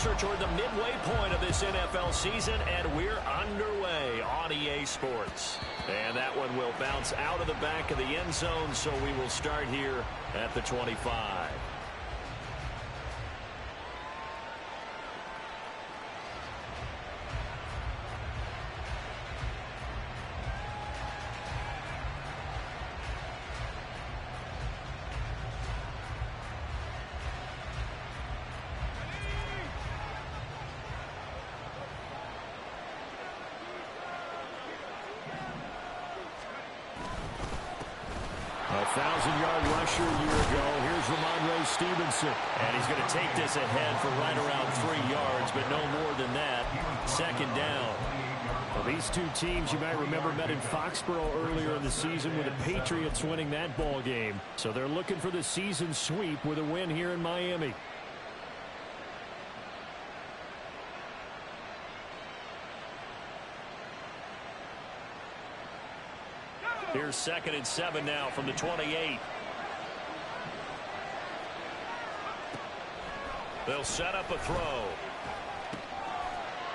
closer toward the midway point of this NFL season, and we're underway on EA Sports. And that one will bounce out of the back of the end zone, so we will start here at the 25. A 1,000-yard rusher a year ago. Here's Ramondre Stevenson. And he's going to take this ahead for right around 3 yards, but no more than that. Second down. Well, these two teams, you might remember, met in Foxborough earlier in the season with the Patriots winning that ball game. So they're looking for the season sweep with a win here in Miami. Here's 2nd and 7 now from the 28. They'll set up a throw.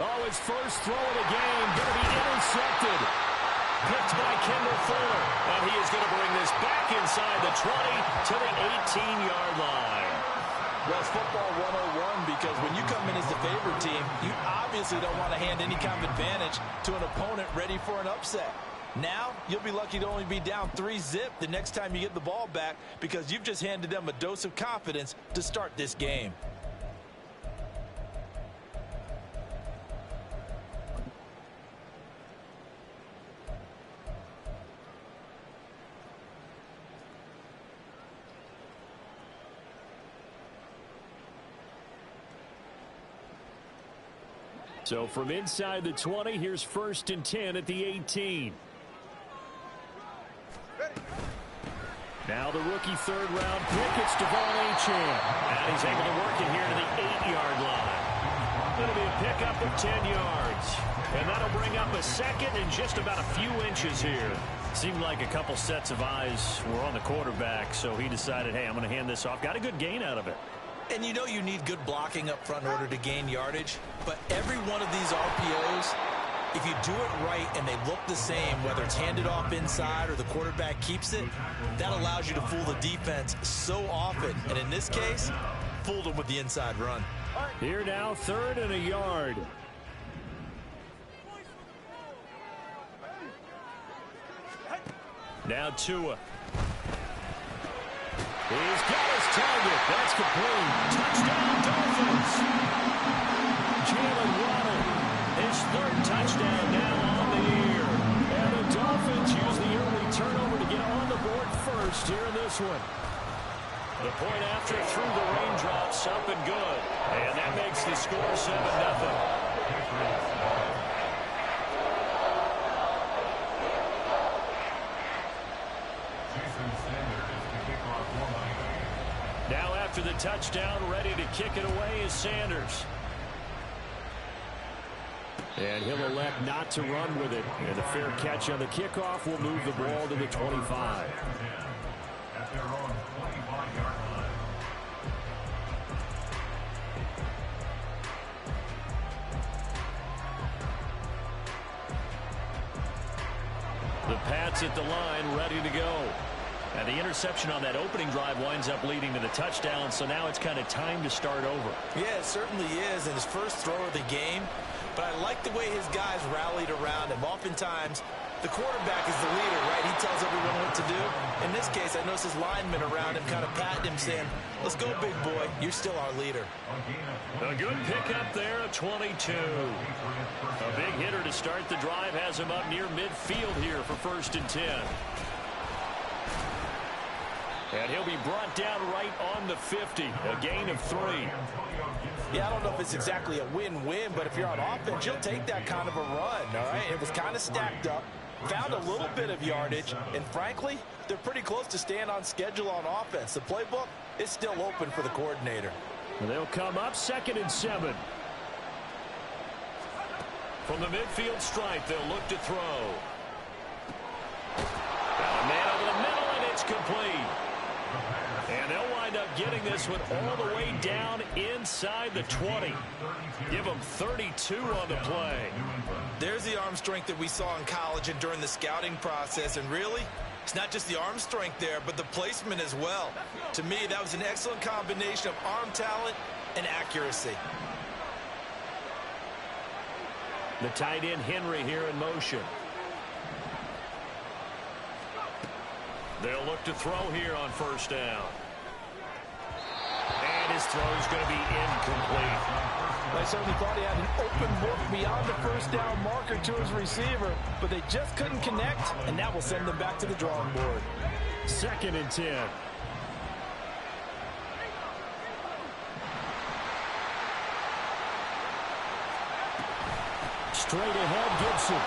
Oh, his first throw of the game going to be intercepted. Picked by Kendall Fuller. And he is going to bring this back inside the 20 to the 18-yard line. Well, it's football 101 because when you come in as the favorite team, you obviously don't want to hand any kind of advantage to an opponent ready for an upset. Now, you'll be lucky to only be down 3-zip the next time you get the ball back because you've just handed them a dose of confidence to start this game. So from inside the 20, here's 1st and 10 at the 18. Now the rookie third-round pick, it's Devon Achane. And he's able to work it here to the 8-yard line. It'll be a pickup of 10 yards. And that'll bring up a second and just about a few inches here. Seemed like a couple sets of eyes were on the quarterback, so he decided, hey, I'm going to hand this off. Got a good gain out of it. And you know you need good blocking up front in order to gain yardage. But every one of these RPOs, if you do it right and they look the same, whether it's handed off inside or the quarterback keeps it, that allows you to fool the defense so often. And in this case, fooled them with the inside run. Here now, 3rd and a yard. Now Tua. He's got his target. That's complete. Touchdown, Dolphins. Jalen Waddle, his 3rd touchdown now on the year. And the Dolphins use the early turnover to get on the board first here in this one. The point after through the raindrops, up and good. And that makes the score 7-0. Now after the touchdown, ready to kick it away is Sanders. And he'll elect not to run with it. And a fair catch on the kickoff will move the ball to the 25. The Pats at the line, ready to go. And the interception on that opening drive winds up leading to the touchdown, so now it's kind of time to start over. Yeah, it certainly is, and his first throw of the game. But I like the way his guys rallied around him. Oftentimes, the quarterback is the leader, right? He tells everyone what to do. In this case, I noticed his linemen around him kind of patting him, saying, let's go, big boy. You're still our leader. A good pickup there, a 22. A big hitter to start the drive has him up near midfield here for 1st and 10. And he'll be brought down right on the 50, a gain of 3. Yeah, I don't know if it's exactly a win-win, but if you're on offense, you'll take that kind of a run, all right? It was kind of stacked up, found a little bit of yardage, and frankly, they're pretty close to staying on schedule on offense. The playbook is still open for the coordinator. And they'll come up 2nd and 7. From the midfield stripe, they'll look to throw. Got a man over the middle, and it's complete. And they'll wind up getting this one all the way down inside the 20. Give them 32 on the play. There's the arm strength that we saw in college and during the scouting process. And really, it's not just the arm strength there, but the placement as well. To me, that was an excellent combination of arm talent and accuracy. The tight end Henry here in motion. They'll look to throw here on first down. And his throw is going to be incomplete. I certainly thought he had an open look beyond the first down marker to his receiver, but they just couldn't connect, and that will send them back to the drawing board. 2nd and 10. Straight ahead, Gibson.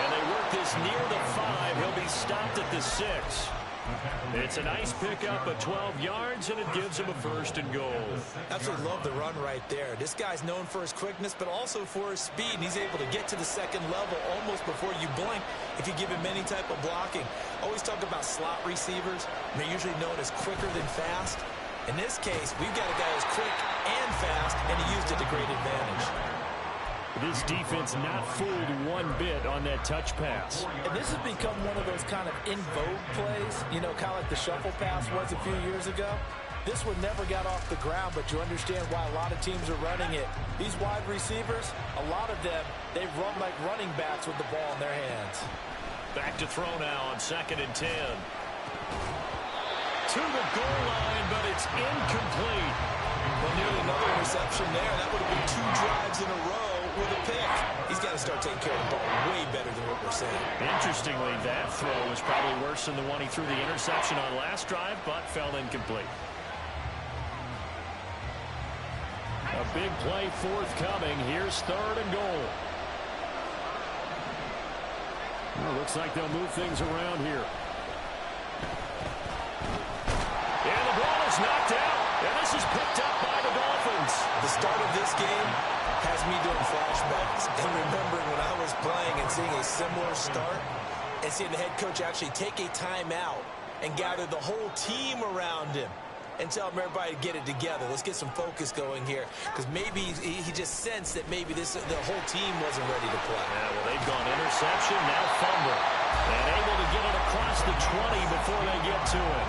And they work this near the 5. He'll be stopped at the 6. It's a nice pickup of 12 yards, and it gives him a 1st and goal. Absolutely love the run right there. This guy's known for his quickness, but also for his speed, and he's able to get to the 2nd level almost before you blink if you give him any type of blocking. Always talk about slot receivers. They're usually known as quicker than fast. In this case, we've got a guy who's quick and fast, and he used it to great advantage. This defense not fooled one bit on that touch pass. And this has become one of those kind of in vogue plays, you know, kind of like the shuffle pass was a few years ago. This one never got off the ground, but you understand why a lot of teams are running it. These wide receivers, a lot of them, they run like running backs with the ball in their hands. Back to throw now on 2nd and 10. To the goal line, but it's incomplete. Well, nearly another interception there. That would have been 2 drives in a row with a pick. He's got to start taking care of the ball way better than what we're saying. Interestingly, that throw was probably worse than the one he threw the interception on last drive, but fell incomplete. A big play forthcoming. Here's 3rd and goal. Well, looks like they'll move things around here. And the ball is knocked out. And this is picked up by the Dolphins. The start of this game has me doing flashbacks and remembering when I was playing and seeing a similar start and seeing the head coach actually take a timeout and gather the whole team around him and tell everybody to get it together. Let's get some focus going here, because maybe he just sensed that maybe the whole team wasn't ready to play. Yeah, well, they've gone interception, now fumble, and able to get it across the 20 before they get to it.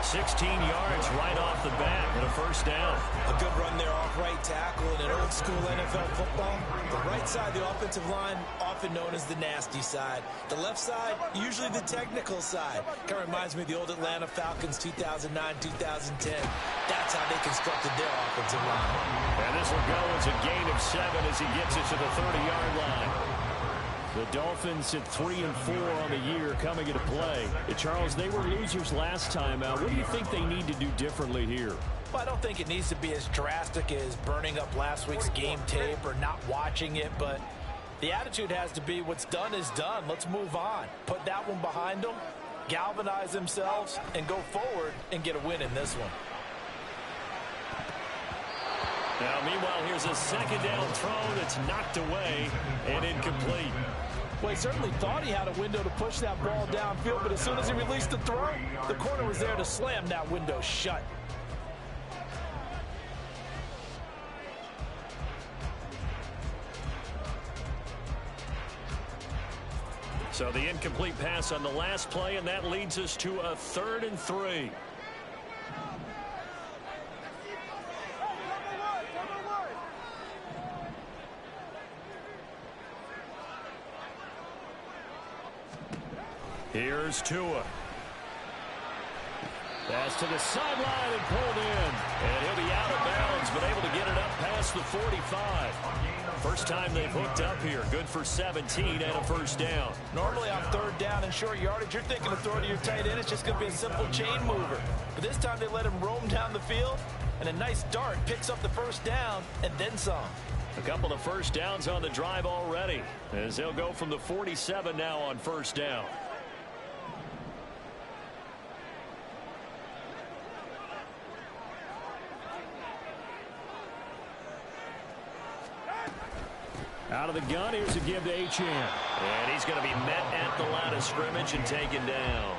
16 yards right off the bat and a 1st down. A good run there off right tackle in an old-school NFL football. The right side, the offensive line, often known as the nasty side. The left side, usually the technical side. Kind of reminds me of the old Atlanta Falcons 2009-2010. That's how they constructed their offensive line. And this will go as a gain of 7 as he gets it to the 30-yard line. The Dolphins at 3-4 on the year coming into play. Charles, they were losers last time out. What do you think they need to do differently here? Well, I don't think it needs to be as drastic as burning up last week's game tape or not watching it, but the attitude has to be what's done is done. Let's move on. Put that one behind them, galvanize themselves, and go forward and get a win in this one. Now, meanwhile, here's a 2nd down throw that's knocked away and incomplete. Well, he certainly thought he had a window to push that ball downfield, but as soon as he released the throw, the corner was there to slam that window shut. So the incomplete pass on the last play, and that leads us to a 3rd and 3. Here's Tua. Pass to the sideline and pulled in. And he'll be out of bounds, but able to get it up past the 45. First time they've hooked up here. Good for 17 and a 1st down. Normally on 3rd down and short yardage, you're thinking of throwing to your tight end. It's just going to be a simple chain mover. But this time they let him roam down the field, and a nice dart picks up the 1st down and then some. A couple of 1st downs on the drive already, as they'll go from the 47 now on 1st down. Out of the gun, here's a give to Achane. And he's going to be met at the line of scrimmage and taken down.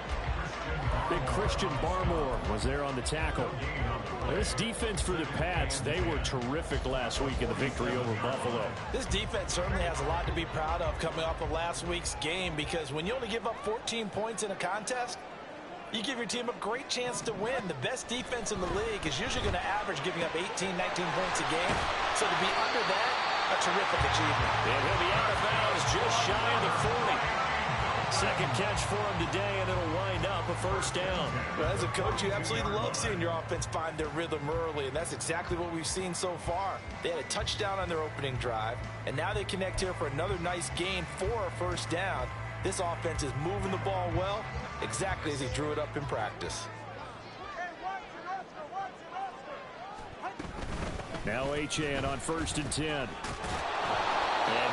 And Christian Barmore was there on the tackle. This defense for the Pats, they were terrific last week in the victory over Buffalo. This defense certainly has a lot to be proud of coming off of last week's game, because when you only give up 14 points in a contest, you give your team a great chance to win. The best defense in the league is usually going to average giving up 18, 19 points a game. So to be under that, a terrific achievement. And he'll be out of bounds just shy of the 40. Second catch for him today, and it'll wind up a first down. Well, as a coach, you absolutely love seeing your offense find their rhythm early, and that's exactly what we've seen so far. They had a touchdown on their opening drive, and now they connect here for another nice gain for a first down. This offense is moving the ball well, exactly as he drew it up in practice. Now Achane on 1st and 10. And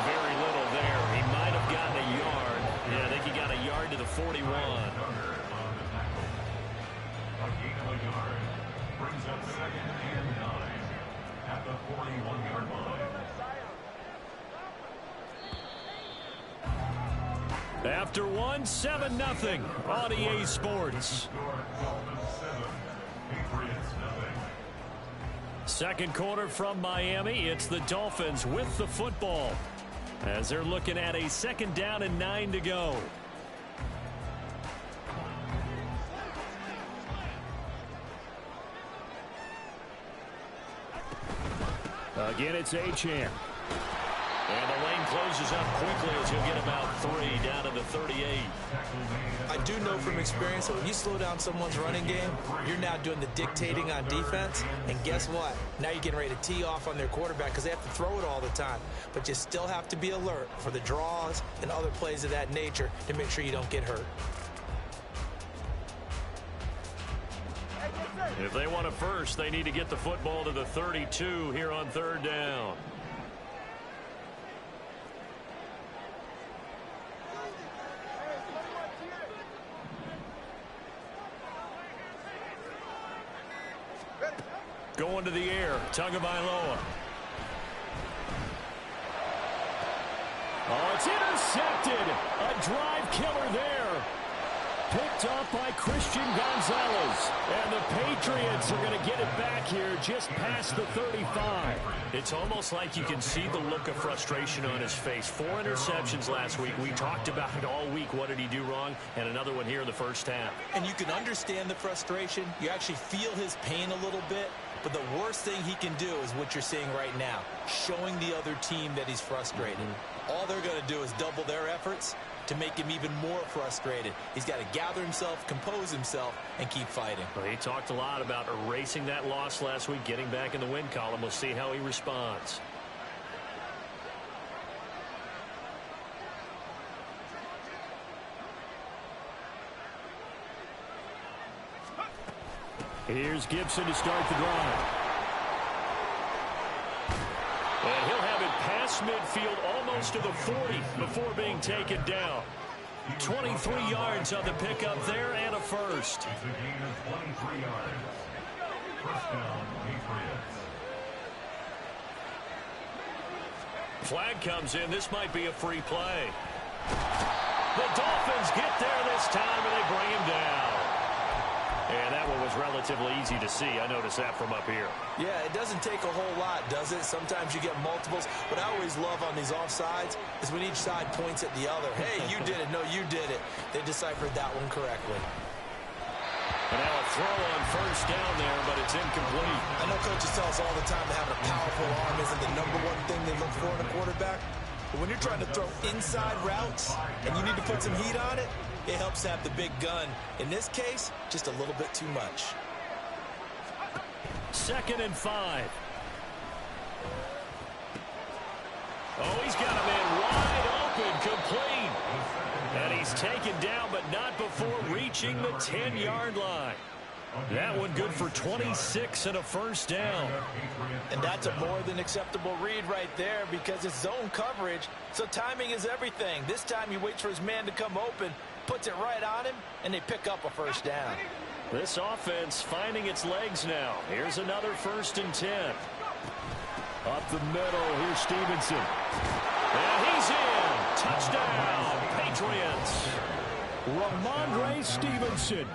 very little there. He might have gotten a yard. Yeah, I think he got a yard to the 41. After one, 7-0 on EA Sports. Second quarter from Miami. It's the Dolphins with the football as they're looking at a 2nd down and 9 to go. Again, it's Achane. And the lane closes up quickly as he'll get about 3 down to the 38. I do know from experience that when you slow down someone's running game, you're now doing the dictating on defense. And guess what? Now you're getting ready to tee off on their quarterback because they have to throw it all the time. But you still have to be alert for the draws and other plays of that nature to make sure you don't get hurt. If they want a first, they need to get the football to the 32 here on 3rd down. Going to the air, Tagovailoa. Oh, it's intercepted. A drive killer there. Picked up by Christian Gonzalez. And the Patriots are going to get it back here just past the 35. It's almost like you can see the look of frustration on his face. 4 interceptions last week. We talked about it all week. What did he do wrong? And another one here in the first half. And you can understand the frustration. You actually feel his pain a little bit. But the worst thing he can do is what you're seeing right now, showing the other team that he's frustrated. All they're going to do is double their efforts to make him even more frustrated. He's got to gather himself, compose himself, and keep fighting. Well, he talked a lot about erasing that loss last week, getting back in the win column. We'll see how he responds. Here's Gibson to start the drive. And he'll have it past midfield almost to the 40 before being taken down. 23 yards on the pickup there and a first. Flag comes in. This might be a free play. The Dolphins get there this time and they bring him down. And that one was relatively easy to see. I noticed that from up here. Yeah, it doesn't take a whole lot, does it? Sometimes you get multiples. What I always love on these offsides is when each side points at the other. Hey, you did it. No, you did it. They deciphered that one correctly. And now a throw on first down there, but it's incomplete. I know coaches tell us all the time that having a powerful arm isn't the #1 thing they look for in a quarterback. But when you're trying to throw inside routes and you need to put some heat on it, it helps have the big gun. In this case, just a little bit too much. 2nd and 5. Oh, he's got him in wide open, complete. And he's taken down, but not before reaching the 10-yard line. That one good for 26 and a first down. And that's a more than acceptable read right there because it's zone coverage, so timing is everything. This time he waits for his man to come open, puts it right on him, and they pick up a first down. This offense finding its legs now. Here's another 1st and 10. Up the middle, here's Stevenson. And he's in. Touchdown, Patriots. Ramondre Stevenson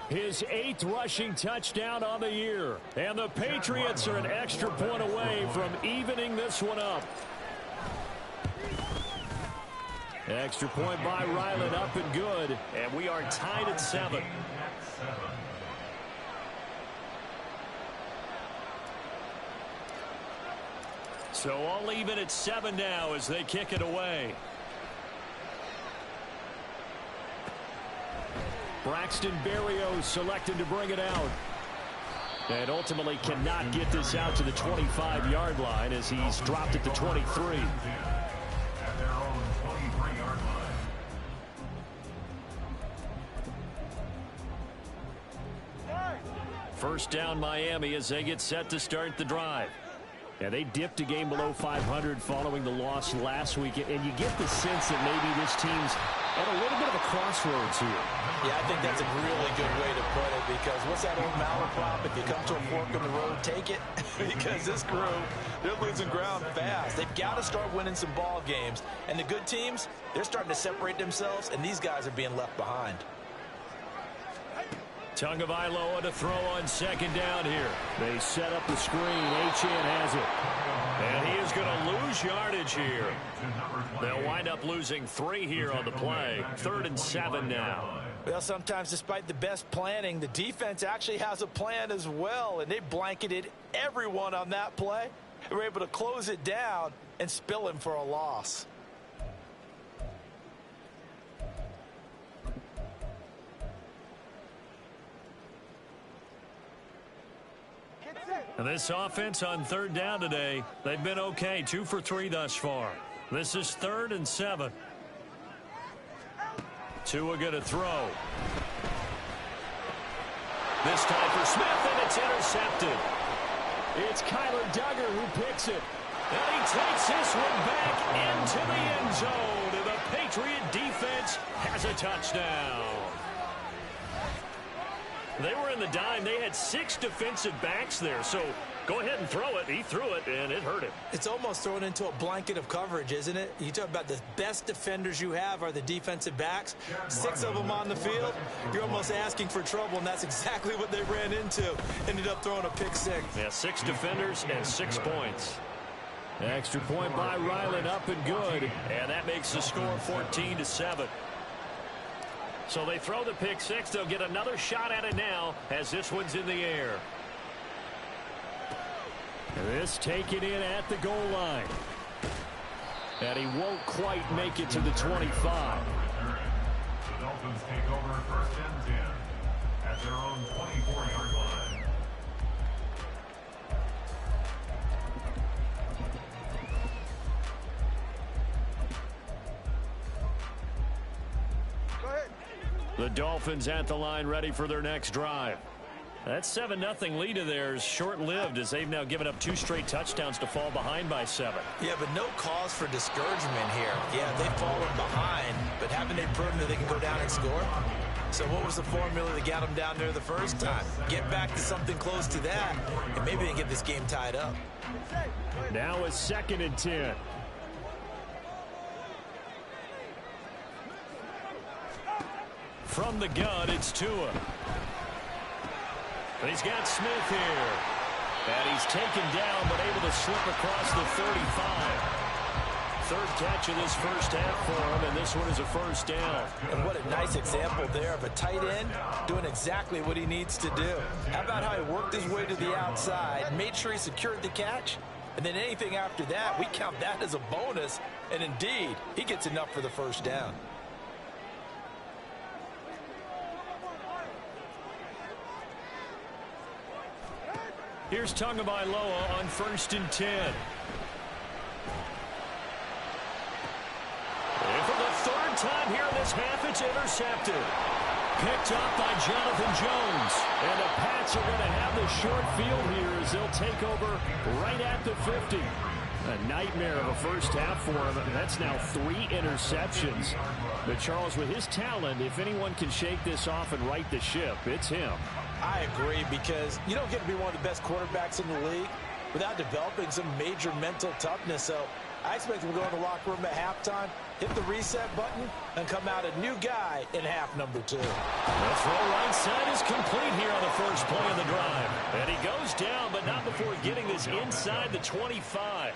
His 8th rushing touchdown on the year. And the Patriots are an extra point away from evening this one up. Extra point by Ryland, up and good. And we are tied at 7. So all even at 7 now as they kick it away. Braxton Berrios selected to bring it out. And ultimately cannot get this out to the 25-yard line as he's dropped it to 23. First down Miami as they get set to start the drive. Yeah, they dipped a game below 500 following the loss last week, and you get the sense that maybe this team's at a little bit of a crossroads here. Yeah, I think that's a really good way to put it, because what's that old malaprop? If you come to a fork in the road, take it. Because this crew, they're losing ground fast. They've got to start winning some ball games. And the good teams, they're starting to separate themselves, and these guys are being left behind. Tagovailoa to throw on second down here. They set up the screen. Achane has it. And he is going to lose yardage here. They'll wind up losing 3 here on the play. 3rd and 7 now. Well, sometimes despite the best planning, the defense actually has a plan as well, and they blanketed everyone on that play. They were able to close it down and spill him for a loss. And this offense on 3rd down today, they've been okay. 2 for 3 thus far. This is 3rd and 7. Tua going to throw. This time for Smith, and it's intercepted. It's Kyler Duggar who picks it. And he takes this one back into the end zone. And the Patriot defense has a touchdown. They were in the dime. They had 6 defensive backs there. So go ahead and throw it. He threw it, and it hurt him. It's almost thrown into a blanket of coverage, isn't it? You talk about the best defenders you have are the defensive backs. 6 of them on the field. You're almost asking for trouble, and that's exactly what they ran into. Ended up throwing a pick 6. Yeah, 6 defenders and 6 points. Extra point by Ryland, up and good. And that makes the score 14-7. So they throw the pick 6. They'll get another shot at it now as this one's in the air. This taken in at the goal line. And he won't quite make it to the 25. The Dolphins take over 1st and 10 at their own 24-yard line. The Dolphins at the line ready for their next drive. That 7-0 lead of theirs short-lived as they've now given up 2 straight touchdowns to fall behind by 7. Yeah, but no cause for discouragement here. Yeah, they've fallen behind, but haven't they proven that they can go down and score? So what was the formula that got them down there the first time? Get back to something close to that, and maybe they get this game tied up. Now it's 2nd and 10. From the gun, it's Tua. He's got Smith here. And he's taken down, but able to slip across the 35. 3rd catch of this first half for him, and this one is a first down. And what a nice example there of a tight end doing exactly what he needs to do. How about how he worked his way to the outside, made sure he secured the catch, and then anything after that, we count that as a bonus. And indeed, he gets enough for the first down. Here's Tagovailoa on 1st and 10. And for the 3rd time here in this half, it's intercepted. Picked up by Jonathan Jones. And the Pats are going to have the short field here as they'll take over right at the 50. A nightmare of a first half for him. That's now 3 interceptions. But Charles, with his talent, if anyone can shake this off and right the ship, it's him. I agree, because you don't get to be one of the best quarterbacks in the league without developing some major mental toughness. So I expect him to go in the locker room at halftime, hit the reset button, and come out a new guy in half number 2. The throw right side is complete here on the first play of the drive. And he goes down, but not before getting this inside the 25.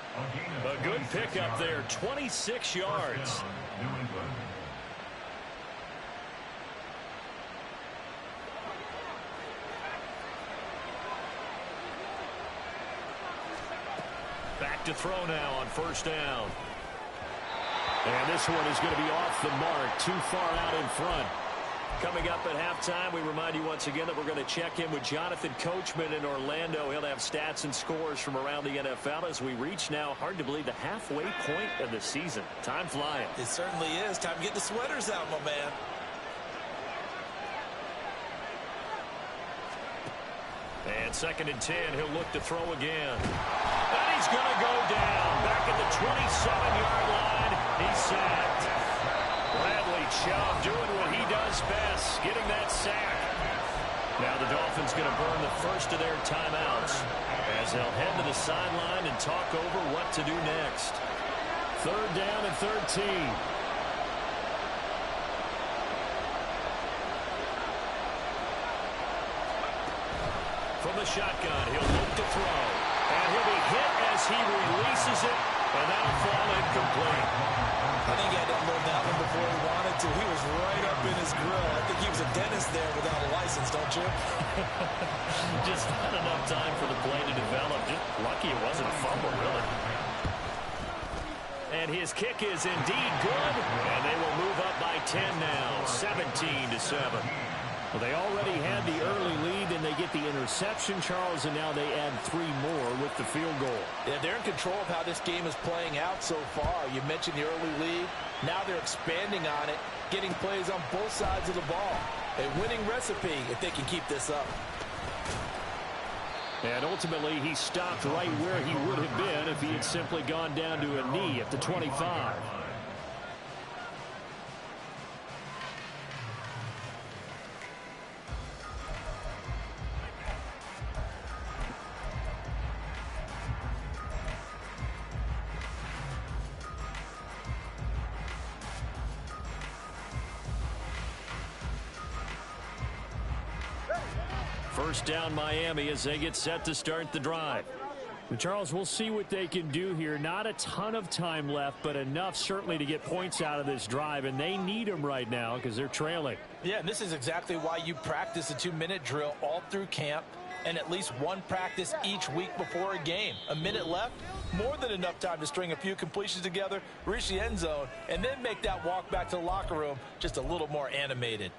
A good pickup there, 26 yards. Back to throw now on first down. And this one is going to be off the mark, too far out in front. Coming up at halftime, we remind you once again that we're going to check in with Jonathan Coachman in Orlando. He'll have stats and scores from around the NFL as we reach now, hard to believe, the halfway point of the season. Time flying. It certainly is. Time to get the sweaters out, my man. And 2nd and 10, he'll look to throw again. And he's going to go down. Back at the 27-yard line. He's sacked. Bradley Chubb doing what he does best, getting that sack. Now the Dolphins going to burn the first of their timeouts as they'll head to the sideline and talk over what to do next. 3rd down and 13. From the shotgun, he'll look to throw. And he'll be hit as he releases it, and that'll fall incomplete. I think he had to unload that one before he wanted to. He was right up in his grill. I think he was a dentist there without a license, don't you? Just not enough time for the play to develop. Just lucky it wasn't a fumble, really. And his kick is indeed good, and they will move up by 10 now, 17-7. Well, they already had the early lead, and they get the interception, Charles, and now they add 3 more with the field goal. Yeah, they're in control of how this game is playing out so far. You mentioned the early lead. Now they're expanding on it, getting plays on both sides of the ball. A winning recipe if they can keep this up. And ultimately, he stopped right where he would have been if he had simply gone down to a knee at the 25. First down Miami as they get set to start the drive. Well, Charles, we'll see what they can do here. Not a ton of time left, but enough certainly to get points out of this drive, and they need them right now because they're trailing. Yeah, and this is exactly why you practice a 2-minute drill all through camp and at least one practice each week before a game. A minute left, more than enough time to string a few completions together, reach the end zone, and then make that walk back to the locker room just a little more animated.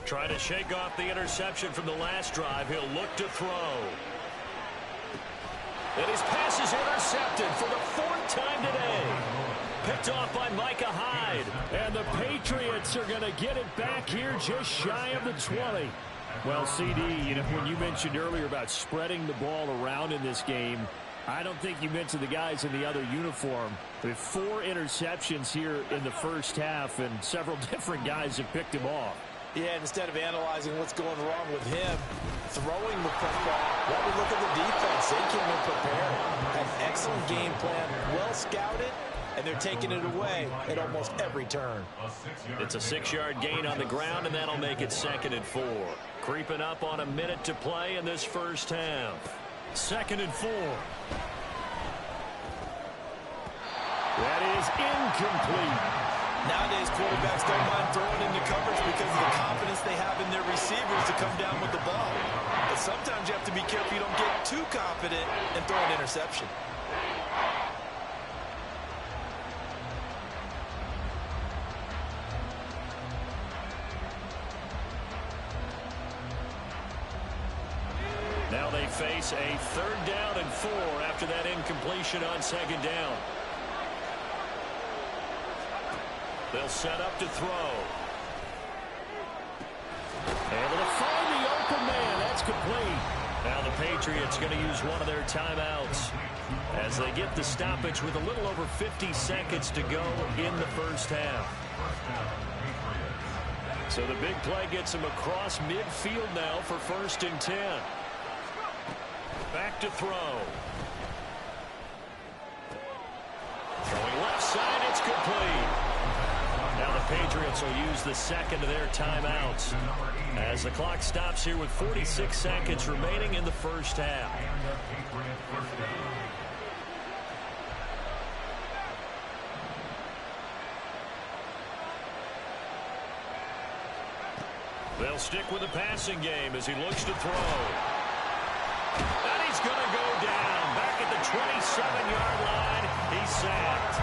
Trying to shake off the interception from the last drive. He'll look to throw. And his pass is intercepted for the 4th time today. Picked off by Micah Hyde. And the Patriots are going to get it back here just shy of the 20. Well, CD, you know, when you mentioned earlier about spreading the ball around in this game, I don't think you mentioned the guys in the other uniform. With 4 interceptions here in the first half, and several different guys have picked him off. Yeah, instead of analyzing what's going wrong with him, throwing the football, why don't we look at the defense? They came in prepared, had an excellent game plan, well scouted, and they're taking it away at almost every turn. It's a 6-yard gain on the ground, and that'll make it 2nd and 4. Creeping up on a minute to play in this first half. 2nd and 4. That is incomplete. Nowadays, quarterbacks don't mind throwing into coverage because of the confidence they have in their receivers to come down with the ball. But sometimes you have to be careful you don't get too confident and throw an interception. Now they face a 3rd down and 4 after that incompletion on 2nd down. They'll set up to throw. Able to find the open man. That's complete. Now the Patriots going to use one of their timeouts as they get the stoppage with a little over 50 seconds to go in the first half. So the big play gets him across midfield now for 1st and 10. Back to throw. Throwing left side, it's complete. Now the Patriots will use the second of their timeouts as the clock stops here with 46 seconds remaining in the first half. They'll stick with the passing game as he looks to throw. And he's going to go down. Back at the 27-yard line, he's sacked.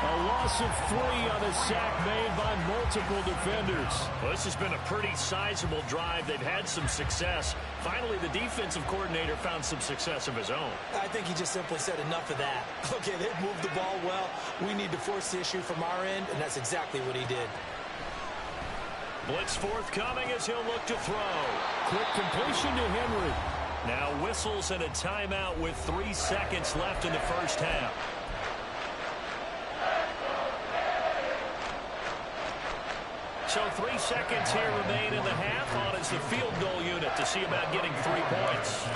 A loss of 3 on a sack made by multiple defenders. Well, this has been a pretty sizable drive. They've had some success. Finally, the defensive coordinator found some success of his own. I think he just simply said enough of that. Okay, they've moved the ball well. We need to force the issue from our end, and that's exactly what he did. Blitz forthcoming as he'll look to throw. Quick completion to Henry. Now whistles and a timeout with 3 seconds left in the first half. So 3 seconds here remain in the half on as the field goal unit to see about getting 3 points.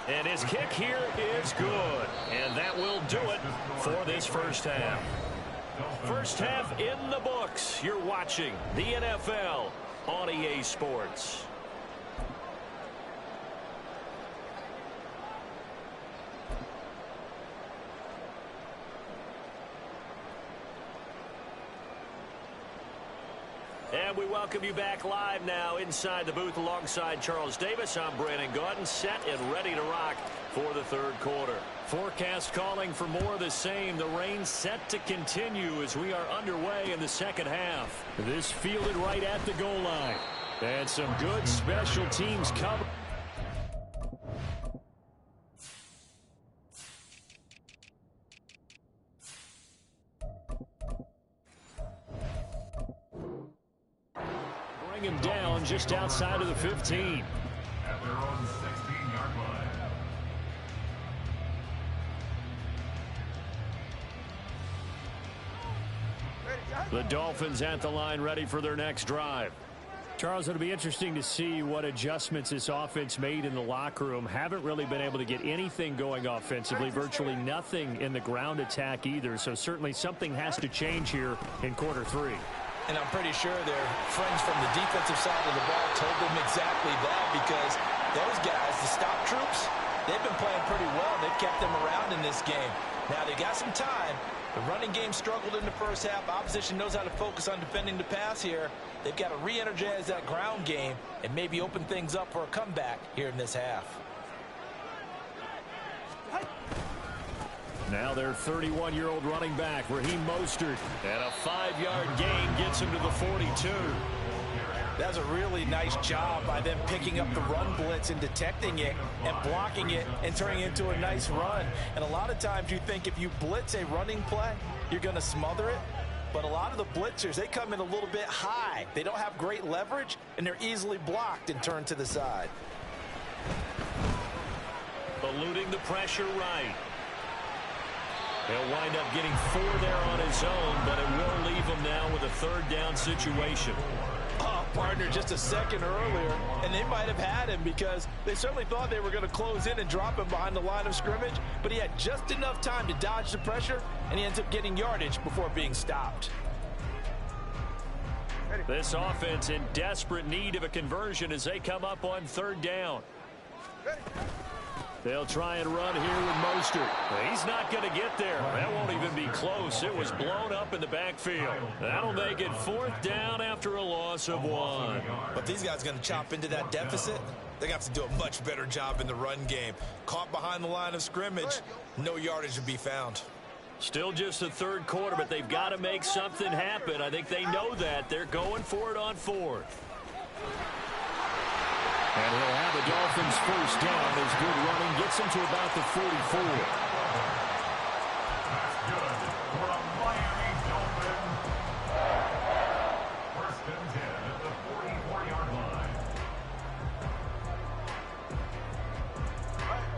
And his kick here is good. And that will do it for this first half. First half in the books. You're watching the NFL on EA Sports. And we welcome you back live now inside the booth alongside Charles Davis. I'm Brandon Gaudin, set and ready to rock for the third quarter. Forecast calling for more of the same. The rain set to continue as we are underway in the second half. This fielded right at the goal line. And some good special teams cover. Bring him down just outside of the 15. At their own 16-yard line. The Dolphins at the line ready for their next drive. Charles, it'll be interesting to see what adjustments this offense made in the locker room. Haven't really been able to get anything going offensively, virtually nothing in the ground attack either. So certainly something has to change here in quarter 3. And I'm pretty sure their friends from the defensive side of the ball told them exactly that, because those guys, the stop troops, they've been playing pretty well. They've kept them around in this game. Now they got some time. The running game struggled in the first half. Opposition knows how to focus on defending the pass here. They've got to re-energize that ground game and maybe open things up for a comeback here in this half. Now their 31-year-old running back, Raheem Mostert, and a 5-yard gain gets him to the 42. That's a really nice job by them picking up the run blitz and detecting it and blocking it and turning it into a nice run. And a lot of times you think if you blitz a running play, you're going to smother it. But a lot of the blitzers, they come in a little bit high. They don't have great leverage, and they're easily blocked and turned to the side. Eluding the pressure right. He'll wind up getting 4 there on his own, but it will leave him now with a 3rd down situation. Partner just a second earlier, and they might have had him because they certainly thought they were going to close in and drop him behind the line of scrimmage, but he had just enough time to dodge the pressure, and he ends up getting yardage before being stopped. This offense in desperate need of a conversion as they come up on 3rd down. They'll try and run here with Mostert. He's not going to get there. That won't even be close. It was blown up in the backfield. That'll make it 4th down after a loss of 1. But these guys are going to chop into that deficit. They got to do a much better job in the run game. Caught behind the line of scrimmage, no yardage to be found. Still just the 3rd quarter, but they've got to make something happen. I think they know that. They're going for it on 4th. And he'll have the Dolphins 1st down as good running gets him to about the 44. That's good for a Miami Dolphins. 1st and 10 at the 44-yard line.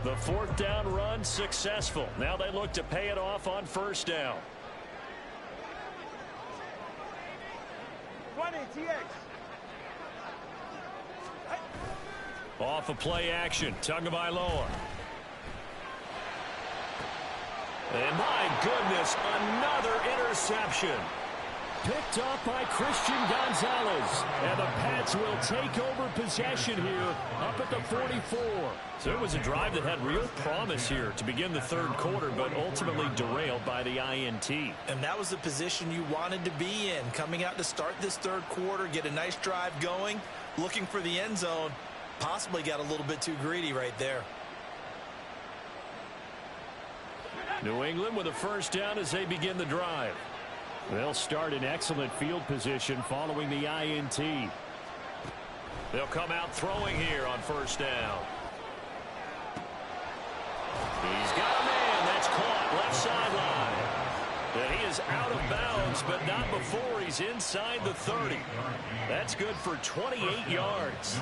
The fourth down run successful. Now they look to pay it off on first down. 20 TX. Off of play action. Tagovailoa. And my goodness, another interception. Picked off by Christian Gonzalez. And the Pats will take over possession here up at the 44. So it was a drive that had real promise here to begin the third quarter, but ultimately derailed by the INT. And that was the position you wanted to be in. Coming out to start this third quarter, get a nice drive going, looking for the end zone. Possibly got a little bit too greedy right there. New England with a first down as they begin the drive. They'll start in excellent field position following the INT. They'll come out throwing here on first down. He's got a man. That's caught left sideline. And he is out of bounds, but not before he's inside the 30. That's good for 28 yards.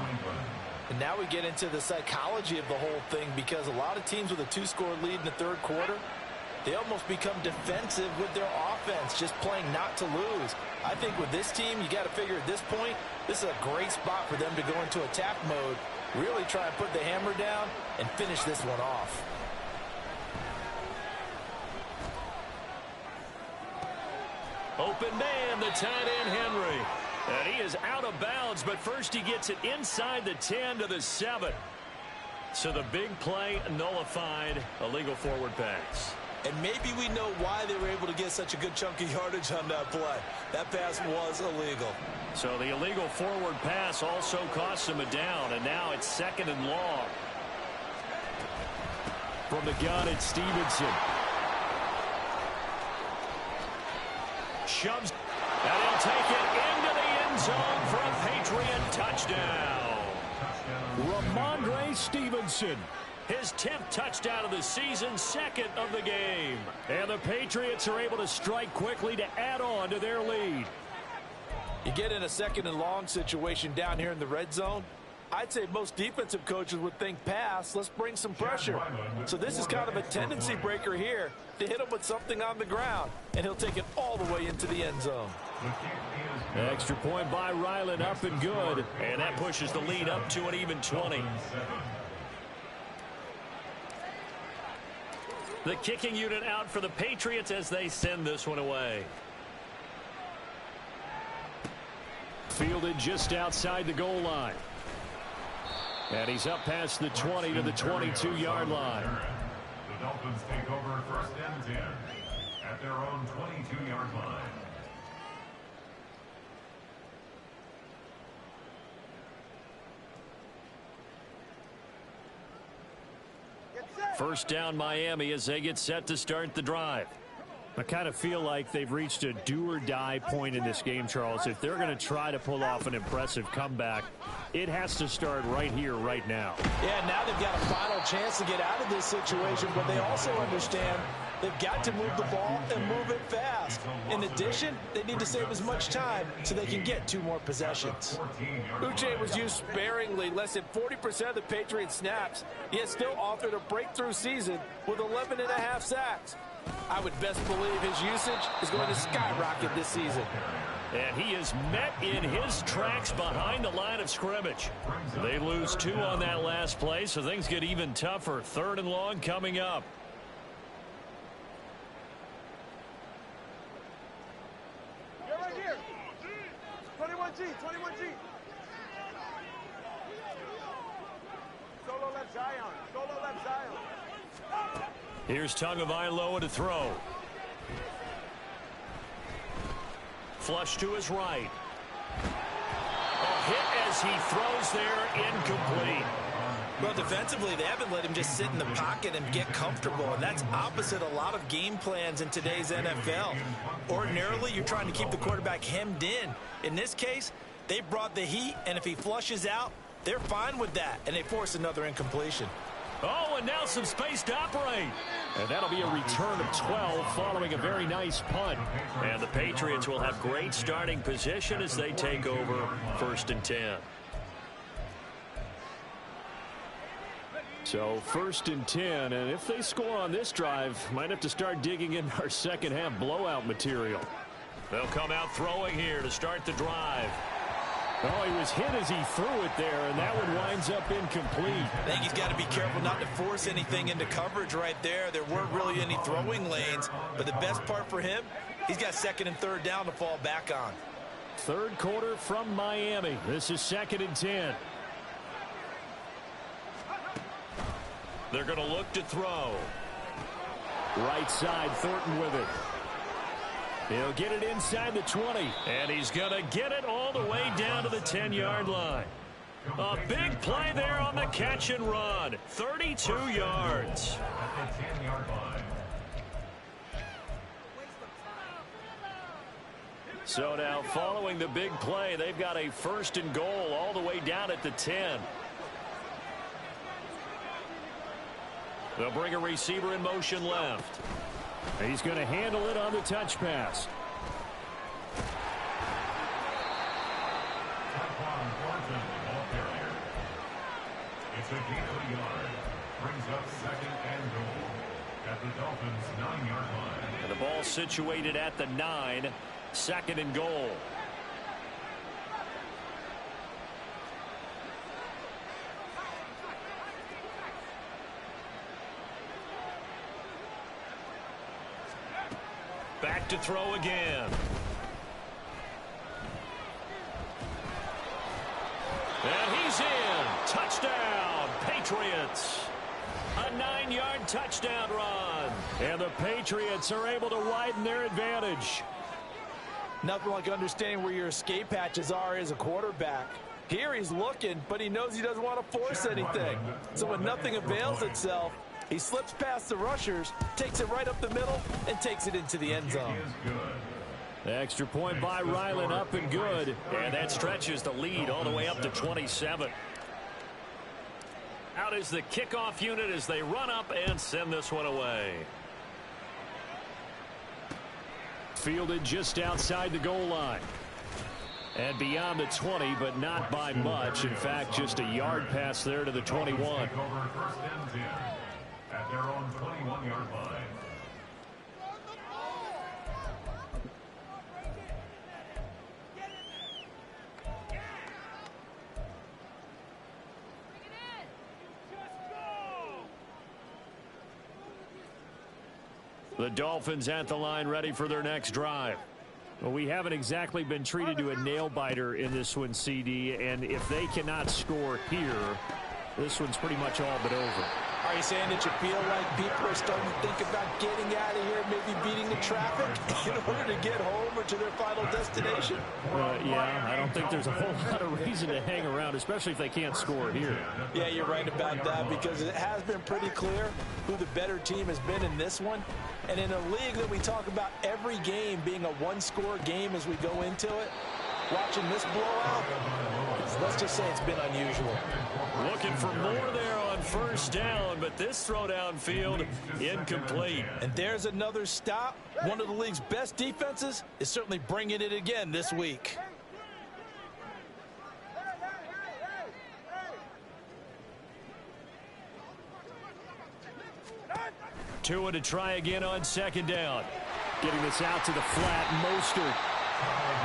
And now we get into the psychology of the whole thing, because a lot of teams with a two-score lead in the third quarter, they almost become defensive with their offense, just playing not to lose. I think with this team, you got to figure at this point, this is a great spot for them to go into attack mode, really try and put the hammer down and finish this one off. Open man, the tight end Henry. And he is out of bounds, but first he gets it inside the 10 to the 7. So the big play nullified, illegal forward pass. And maybe we know why they were able to get such a good chunk of yardage on that play. That pass was illegal. So the illegal forward pass also cost him a down, and now it's second and long. From the gun, it's Stevenson. Shoves, and he'll take it into the end zone for a Patriot touchdown. Ramondre Stevenson, his 10th touchdown of the season, second of the game. And the Patriots are able to strike quickly to add on to their lead. You get in a second and long situation down here in the red zone, I'd say most defensive coaches would think pass, let's bring some pressure. So this is kind of a tendency breaker here to hit him with something on the ground, and he'll take it all the way into the end zone. Extra point by Ryland, up and good. And that pushes the lead up to an even 20. The kicking unit out for the Patriots as they send this one away. Fielded just outside the goal line. And he's up past the 20 to the 22-yard line. The Dolphins take over first and 10 at their own 22-yard line. First down Miami as they get set to start the drive. I kind of feel like they've reached a do-or-die point in this game, Charles. If they're going to try to pull off an impressive comeback, it has to start right here, right now. Yeah, now they've got a final chance to get out of this situation, but they also understand they've got to move the ball and move it fast. In addition, they need to save as much time so they can get 2 more possessions. Uche was used sparingly, less than 40% of the Patriots snaps, yet still authored a breakthrough season with 11.5 sacks. I would best believe his usage is going to skyrocket this season. And he is met in his tracks behind the line of scrimmage. They lose 2 on that last play, so things get even tougher. Third and long coming up. Get right here. 21G, 21G. Solo left Zion. Solo left Zion. Here's Tagovailoa to throw. Flush to his right. A hit as he throws there, incomplete. Well, defensively, they haven't let him just sit in the pocket and get comfortable, and that's opposite a lot of game plans in today's NFL. Ordinarily, you're trying to keep the quarterback hemmed in. In this case, they brought the heat, and if he flushes out, they're fine with that, and they force another incompletion. Oh, and now some space to operate. And that'll be a return of 12 following a very nice punt. And the Patriots will have great starting position as they take over first and 10. So 1st and 10, and if they score on this drive, might have to start digging in our second half blowout material. They'll come out throwing here to start the drive. Oh, he was hit as he threw it there, and that one winds up incomplete. I think he's got to be careful not to force anything into coverage right there. There weren't really any throwing lanes, but the best part for him, he's got 2nd and 3rd down to fall back on. 3rd quarter from Miami. This is 2nd and 10. They're going to look to throw. Right side, Thornton with it. He'll get it inside the 20. And he's going to get it all the way down to the 10-yard line. A big play there on the catch and run. 32 yards. At the 10-yard line. So now following the big play, they've got a 1st and goal all the way down at the 10. They'll bring a receiver in motion left. He's going to handle it on the touch pass. It's a gain of a yard. Brings up 2nd and goal at the Dolphins' 9-yard line. And the ball situated at the 9. 2nd and goal. Back to throw again. And he's in. Touchdown, Patriots. A 9-yard touchdown run. And the Patriots are able to widen their advantage. Nothing like understanding where your escape hatches are as a quarterback. Here he's looking, but he knows he doesn't want to force anything. So when nothing avails itself, he slips past the rushers, takes it right up the middle, and takes it into the end zone. The extra point by Ryland up and good. And that stretches the lead all the way up to 27. Out is the kickoff unit as they run up and send this one away. Fielded just outside the goal line. And beyond the 20, but not by much. In fact, just a yard pass there to the 21. Over 1st and 10 at their own 21-yard line. The Dolphins at the line ready for their next drive. Well, we haven't exactly been treated to a nail-biter in this one, CD, and if they cannot score here, this one's pretty much all but over. Are you saying that you feel like people are starting to think about getting out of here, maybe beating the traffic in order to get home or to their final destination? Yeah, I don't think there's a whole lot of reason to hang around, especially if they can't score here. Yeah, you're right about that, because it has been pretty clear who the better team has been in this one. And in a league that we talk about every game being a one-score game as we go into it, watching this blowout, let's just say it's been unusual. Looking for more there on 1st down, but this throw downfield incomplete. And there's another stop. One of the league's best defenses is certainly bringing it again this week. Tua to try again on 2nd down. Getting this out to the flat. Mostert.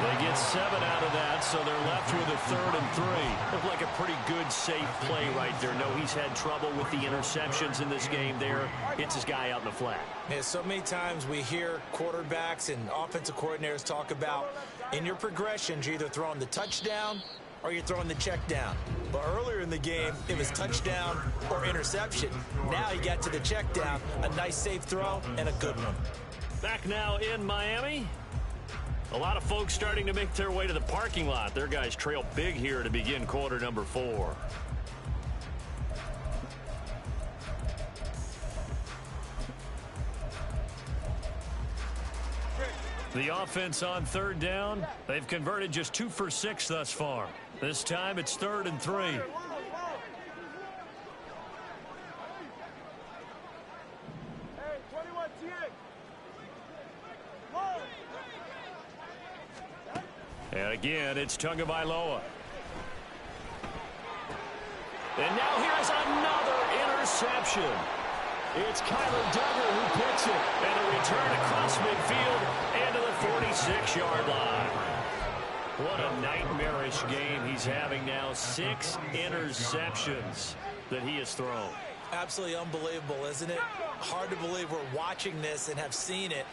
They get 7 out of that, so they're left with a 3rd and 3. Looked like a pretty good, safe play right there. No, he's had trouble with the interceptions in this game there. Hits his guy out in the flat. Yeah, so many times we hear quarterbacks and offensive coordinators talk about in your progressions, you're either throwing the touchdown or you're throwing the check down. But earlier in the game, it was touchdown or interception. Now he got to the check down, a nice safe throw, and a good one. Back now in Miami. A lot of folks starting to make their way to the parking lot. Their guys trail big here to begin quarter number 4. The offense on 3rd down. They've converted just 2 for 6 thus far. This time it's 3rd and 3. Hey, 21 TX. And again, it's Tagovailoa. And now here's another interception. interception. It's Kyler Duggar who picks it. And a return across midfield and to the 46-yard line. What a nightmarish game he's having now. 6 interceptions that he has thrown. Absolutely unbelievable, isn't it? Hard to believe we're watching this and have seen it,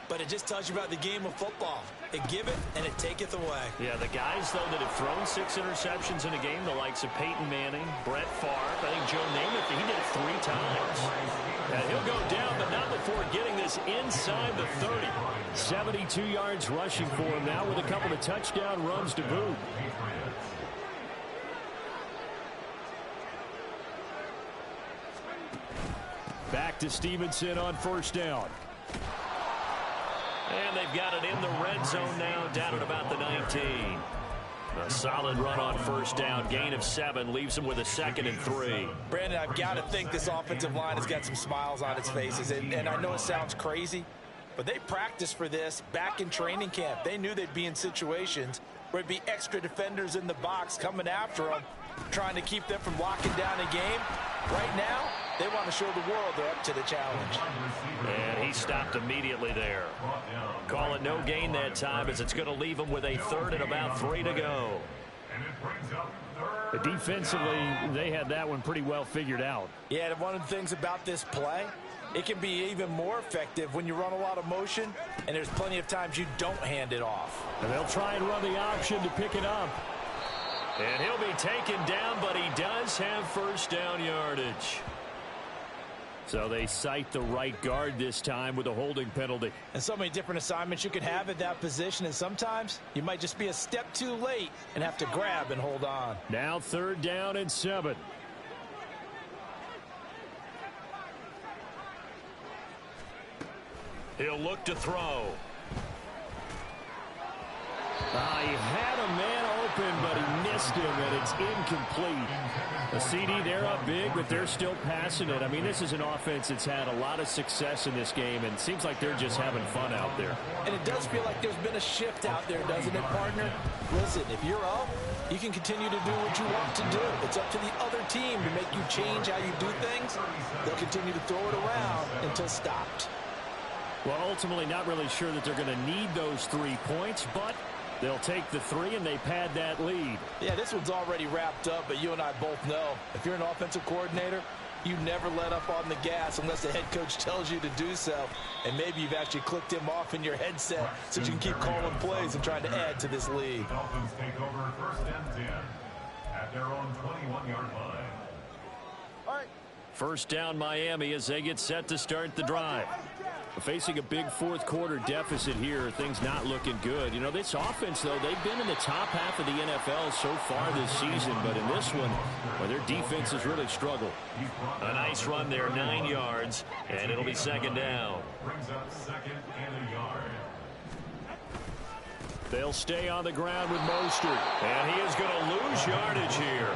but it just tells you about the game of football. It give it and it taketh away. Yeah, the guys, though, that have thrown 6 interceptions in a game, the likes of Peyton Manning, Brett Favre, I think Joe Namath, he did it 3 times. And he'll go down, but not before getting this inside the 30. 72 yards rushing for him now with a couple of touchdown runs to boot. Back to Stevenson on first down. And they've got it in the red zone now, down at about the 19. A solid run on first down. Gain of 7 leaves them with a 2nd and 3. Brandon, I've got to think this offensive line has got some smiles on its faces. And I know it sounds crazy, but they practiced for this back in training camp. They knew they'd be in situations where it'd be extra defenders in the box coming after them, trying to keep them from locking down a game. Right now, they want to show the world they're up to the challenge. And he stopped immediately there. Call it no gain that time, as it's going to leave him with a 3rd and about 3 to go. Defensively, they had that one pretty well figured out. Yeah, and one of the things about this play, it can be even more effective when you run a lot of motion, and there's plenty of times you don't hand it off. And they'll try and run the option to pick it up. And he'll be taken down, but he does have first down yardage. So they cite the right guard this time with a holding penalty. And so many different assignments you can have at that position, and sometimes you might just be a step too late and have to grab and hold on. Now 3rd down and 7. He'll look to throw. He had a man open, but he missed him, and it's incomplete. The CD, they're up big, but they're still passing it. I mean, this is an offense that's had a lot of success in this game, and it seems like they're just having fun out there. And it does feel like there's been a shift out there, doesn't it, partner? Listen, if you're up, you can continue to do what you want to do. It's up to the other team to make you change how you do things. They'll continue to throw it around until stopped. Well, ultimately, not really sure that they're going to need those 3 points, but they'll take the 3 and they pad that lead. Yeah, this one's already wrapped up, but you and I both know if you're an offensive coordinator, you never let up on the gas unless the head coach tells you to do so. And maybe you've actually clicked him off in your headset so you can keep calling plays and trying to add to this lead. The Dolphins take over 1st and 10 at their own 21-yard line. All right. First down Miami as they get set to start the drive. Facing a big 4th quarter deficit here, things not looking good. You know, this offense, though, they've been in the top half of the NFL so far this season, but in this one, well, their defense has really struggled. A nice run there, 9 yards, and it'll be 2nd down. Brings up 2nd and a yard. They'll stay on the ground with Mostert, and he is going to lose yardage here.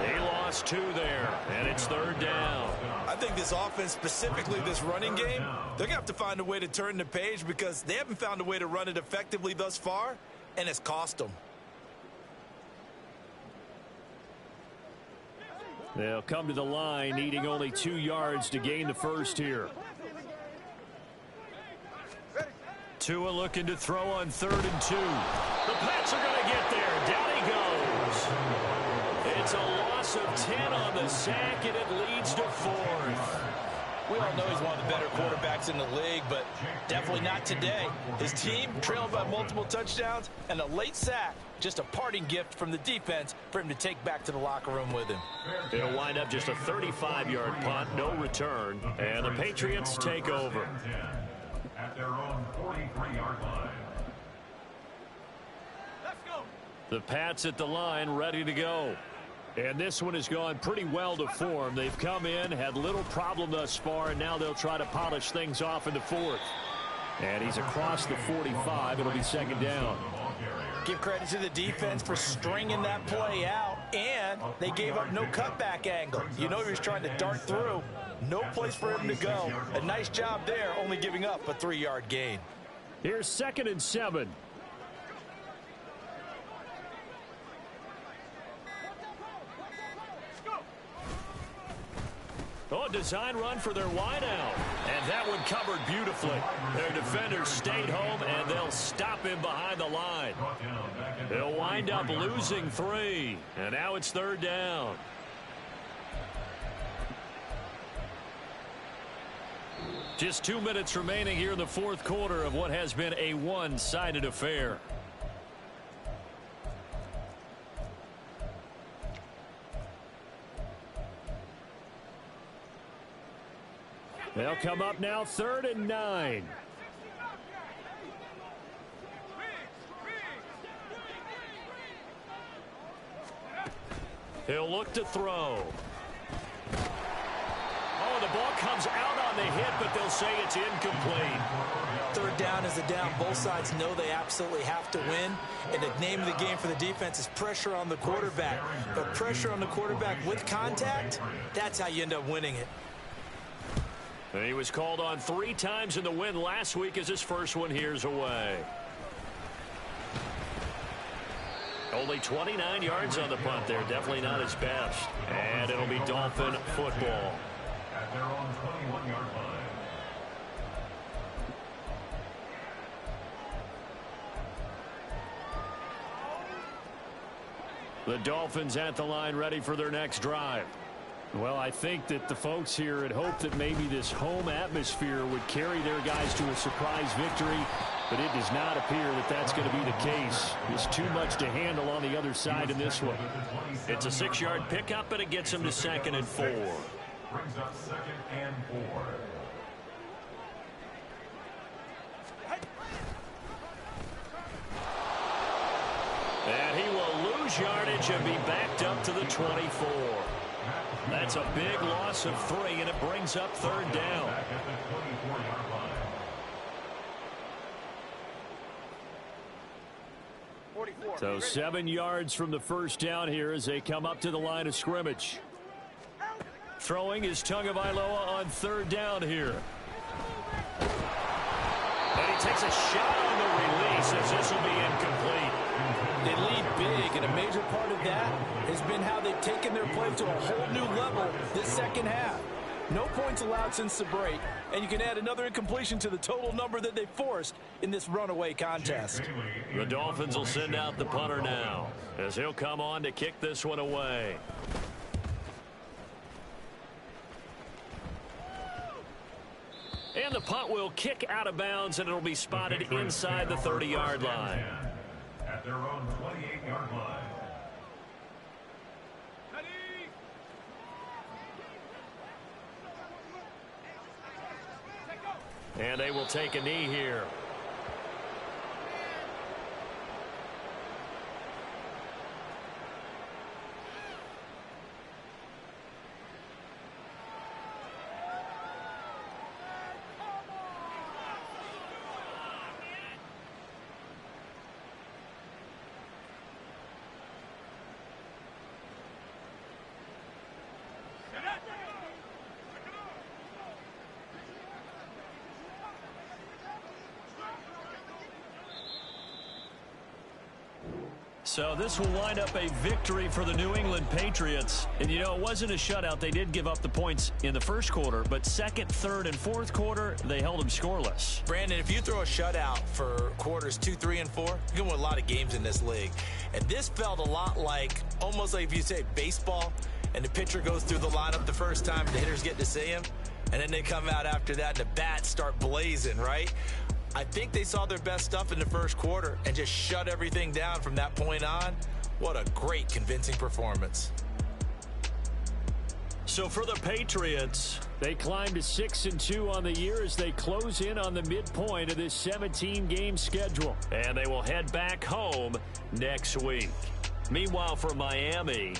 They lost 2 there, and it's 3rd down. I think this offense, specifically this running game, they're going to have to find a way to turn the page because they haven't found a way to run it effectively thus far, and it's cost them. They'll come to the line, needing only 2 yards to gain the first here. Tua looking to throw on 3rd and 2. The Pats are going to get there. Down he goes. It's a loss of 10 on the sack, and it leads to 4th. We all know he's one of the better quarterbacks in the league, but definitely not today. His team trailed by multiple touchdowns, and a late sack, just a parting gift from the defense for him to take back to the locker room with him. It'll wind up just a 35-yard punt, no return, and the Patriots take over. At their own 43-yard line. Let's go. The Pats at the line, ready to go. And this one has gone pretty well to form. They've come in, had little problem thus far, and now they'll try to polish things off in the 4th. And he's across the 45. It'll be 2nd down. Give credit to the defense for stringing that play out, and they gave up no cutback angle. You know he was trying to dart through. No place for him to go. A nice job there, only giving up a 3-yard gain. Here's 2nd and 7. design run for their wideout. And that one covered beautifully. Their defenders stayed home, and they'll stop him behind the line. They'll wind up losing 3. And now it's 3rd down. Just 2 minutes remaining here in the 4th quarter of what has been a one-sided affair. They'll come up now 3rd and 9. He'll look to throw. Oh, the ball comes out on the hit, but they'll say it's incomplete. 3rd down is a down. Both sides know they absolutely have to win. And the name of the game for the defense is pressure on the quarterback. But pressure on the quarterback with contact, that's how you end up winning it. And he was called on 3 times in the win last week as his first one here's away. Only 29 yards on the punt there. Definitely not his best. And it'll be Dolphin football. At their own 21-yard line. The Dolphins at the line ready for their next drive. Well, I think that the folks here had hoped that maybe this home atmosphere would carry their guys to a surprise victory, but it does not appear that that's going to be the case. There's too much to handle on the other side in this one. It's a 6-yard pickup, and it gets them to 2nd and 4. Brings up 2nd and 4. And he will lose yardage and be backed up to the 24. That's a big loss of 3, and it brings up 3rd down. Back at the 24-yard line. 44. So 7 yards from the first down here as they come up to the line of scrimmage. Throwing is Tagovailoa on 3rd down here. And he takes a shot on the release as this will be incomplete. They lead big, and a major part of that has been how they've taken their play to a whole new level this second half. No points allowed since the break, and you can add another incompletion to the total number that they forced in this runaway contest. The Dolphins will send out the punter now as he'll come on to kick this one away. And the punt will kick out of bounds, and it'll be spotted inside the 30-yard line. At their own 28-yard line. And they will take a knee here. So this will wind up a victory for the New England Patriots. And, you know, it wasn't a shutout. They did give up the points in the first quarter, but 2nd, 3rd, and 4th quarter, they held them scoreless. Brandon, if you throw a shutout for quarters 2, 3, and 4, you're going to win a lot of games in this league. And this felt a lot like, almost like if you say baseball, and the pitcher goes through the lineup the first time, the hitters get to see him, and then they come out after that, and the bats start blazing, right? I think they saw their best stuff in the first quarter and just shut everything down from that point on. What a great, convincing performance. So for the Patriots, they climb to 6-2 on the year as they close in on the midpoint of this 17-game schedule. And they will head back home next week. Meanwhile, for Miami,